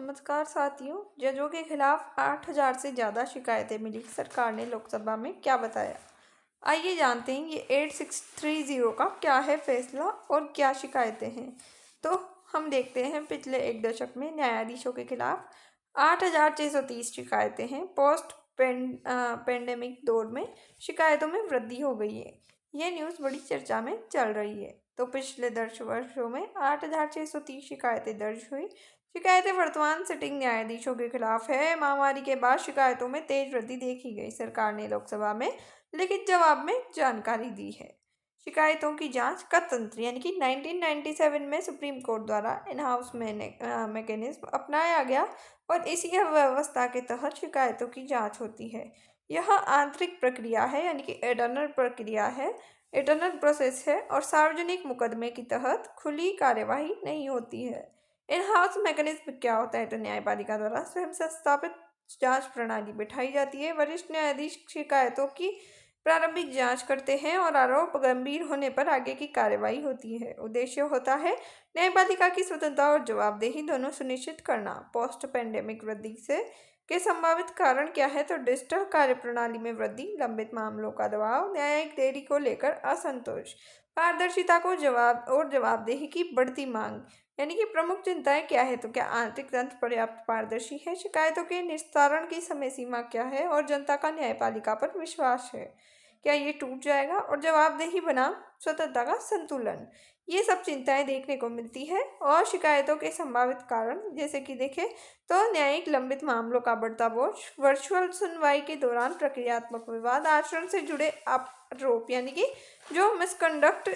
नमस्कार साथियों। जजों के खिलाफ 8,000 से ज़्यादा शिकायतें मिली, सरकार ने लोकसभा में क्या बताया? आइए जानते हैं ये 8630 का क्या है फैसला और क्या शिकायतें हैं। तो हम देखते हैं पिछले एक दशक में न्यायाधीशों के खिलाफ 8,630 शिकायतें हैं। पोस्ट पेंडेमिक दौर में शिकायतों में वृद्धि हो गई है। ये न्यूज़ बड़ी चर्चा में चल रही है। तो पिछले 10 वर्षों में 8,630 शिकायतें दर्ज हुई। शिकायतें वर्तमान सिटिंग न्यायाधीशों के खिलाफ है। महामारी के बाद शिकायतों में तेज वृद्धि देखी गई। सरकार ने लोकसभा में लिखित जवाब में जानकारी दी है। शिकायतों की जांच का तंत्र यानी कि 1997 में सुप्रीम कोर्ट द्वारा इन हाउस मैकेनिज्म अपनाया गया और इसी व्यवस्था के तहत शिकायतों की जांच होती है। यह आंतरिक प्रक्रिया है यानी कि इंटरनल प्रक्रिया है, इंटरनल प्रोसेस है और सार्वजनिक मुकदमे के तहत खुली कार्यवाही नहीं होती है। इन हाउस मैकेनिज्म क्या होता है? तो न्यायपालिका द्वारा स्वयं से स्थापित जांच प्रणाली बिठाई जाती है। वरिष्ठ न्यायाधीश शिकायतों की प्रारंभिक जांच करते हैं और आरोप गंभीर होने पर आगे की कार्यवाही होती है। उद्देश्य होता है न्यायपालिका की स्वतंत्रता और जवाबदेही दोनों सुनिश्चित करना। पोस्ट पेंडेमिक वृद्धि से के संभावित कारण क्या है? तो डिजिटल कार्यप्रणाली में वृद्धि, लंबित मामलों का दबाव, न्यायिक देरी को लेकर असंतोष, पारदर्शिता को जवाबदेही की बढ़ती मांग। यानी कि प्रमुख चिंताएं क्या है? तो क्या आंतरिक तंत्र पर्याप्त पारदर्शी है? शिकायतों के निस्तारण की समय सीमा क्या है? और जनता का न्यायपालिका पर विश्वास है, क्या ये टूट जाएगा? और जवाबदेही बनाम स्वतंत्रता का संतुलन, ये सब चिंताएं देखने को मिलती है। और शिकायतों के संभावित कारण जैसे कि देखें तो न्यायिक लंबित मामलों का बढ़ता बोझ, वर्चुअल सुनवाई के दौरान प्रक्रियात्मक विवाद, आचरण से जुड़े आरोप यानी कि जो मिसकंडक्ट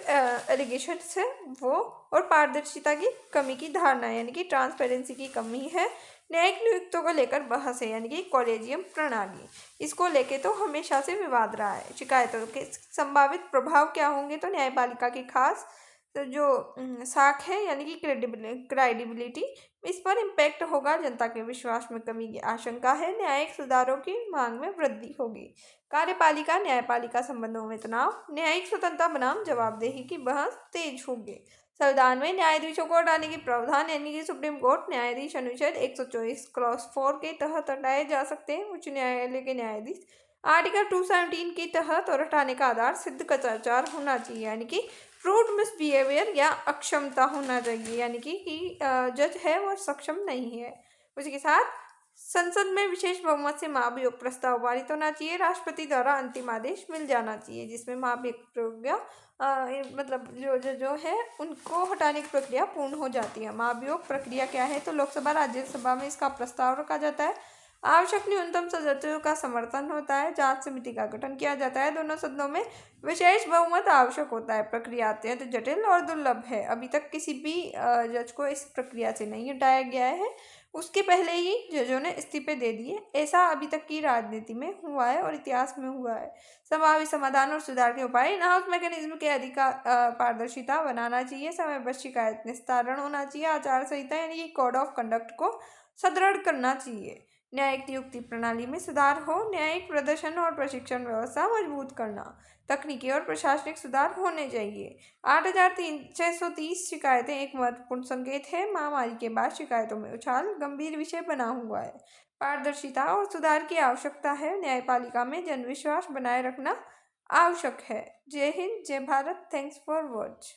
एलिगेशंस है वो, और पारदर्शिता की कमी की धारणा यानी कि ट्रांसपेरेंसी की कमी है। न्यायिक नियुक्तों को लेकर बहस है यानी कि कॉलेजियम प्रणाली, इसको लेके तो हमेशा से विवाद रहा है। शिकायतों के संभावित प्रभाव क्या होंगे? तो न्यायपालिका की खास तो जो साख है यानी कि क्रेडिबिलिटी, इस पर इम्पैक्ट होगा। जनता के विश्वास में कमी की आशंका है। न्यायिक सुधारों की मांग में वृद्धि होगी। कार्यपालिका न्यायपालिका संबंधों में तनाव, न्यायिक स्वतंत्रता बनाम जवाबदेही की बहस तेज होगी। संविधान में न्यायाधीशों को हटाने की प्रावधान यानी कि सुप्रीम कोर्ट न्यायाधीश अनुच्छेद 124 क्लॉज 4 के तहत हटाए जा सकते हैं। उच्च न्यायालय के न्यायाधीश आर्टिकल 217 के तहत, और हटाने का आधार सिद्ध कदाचार होना चाहिए यानी कि फ्रूट मिसबिहेवियर या अक्षमता होना चाहिए, यानी कि जज है वो सक्षम नहीं है। उसी के साथ संसद में विशेष बहुमत से महाभियोग प्रस्ताव पारित होना चाहिए। राष्ट्रपति द्वारा अंतिम आदेश मिल जाना चाहिए जिसमें महाभियोग प्रक्रिया मतलब जो है उनको हटाने की प्रक्रिया पूर्ण हो जाती है। महाभियोग प्रक्रिया क्या है? तो लोकसभा राज्यसभा में इसका प्रस्ताव रखा जाता है। आवश्यक न्यूनतम सदस्यों का समर्थन होता है। जांच समिति का गठन किया जाता है। दोनों सदनों में विशेष बहुमत आवश्यक होता है। प्रक्रिया अत्यंत जटिल और दुर्लभ है। अभी तक किसी भी जज को इस प्रक्रिया से नहीं हटाया गया है। उसके पहले ही जजों ने इस्तीफे दे दिए। ऐसा अभी तक की राजनीति में हुआ है और इतिहास में हुआ है। संभावित समाधान और सुधार के उपाय, इन हाउस मैकेनिज्म के अधिकार पारदर्शिता बनाना चाहिए। समय पर शिकायत निस्तारण होना चाहिए। आचार संहिता यानी कि कोड ऑफ कंडक्ट को सुदृढ़ करना चाहिए। न्यायिक नियुक्ति प्रणाली में सुधार हो। न्यायिक प्रदर्शन और प्रशिक्षण व्यवस्था मजबूत करना। तकनीकी और प्रशासनिक सुधार होने चाहिए। 8,630 शिकायतें एक महत्वपूर्ण संकेत है। महामारी के बाद शिकायतों में उछाल गंभीर विषय बना हुआ है। पारदर्शिता और सुधार की आवश्यकता है। न्यायपालिका में जनविश्वास बनाए रखना आवश्यक है। जय हिंद, जय भारत। Thanks for watch.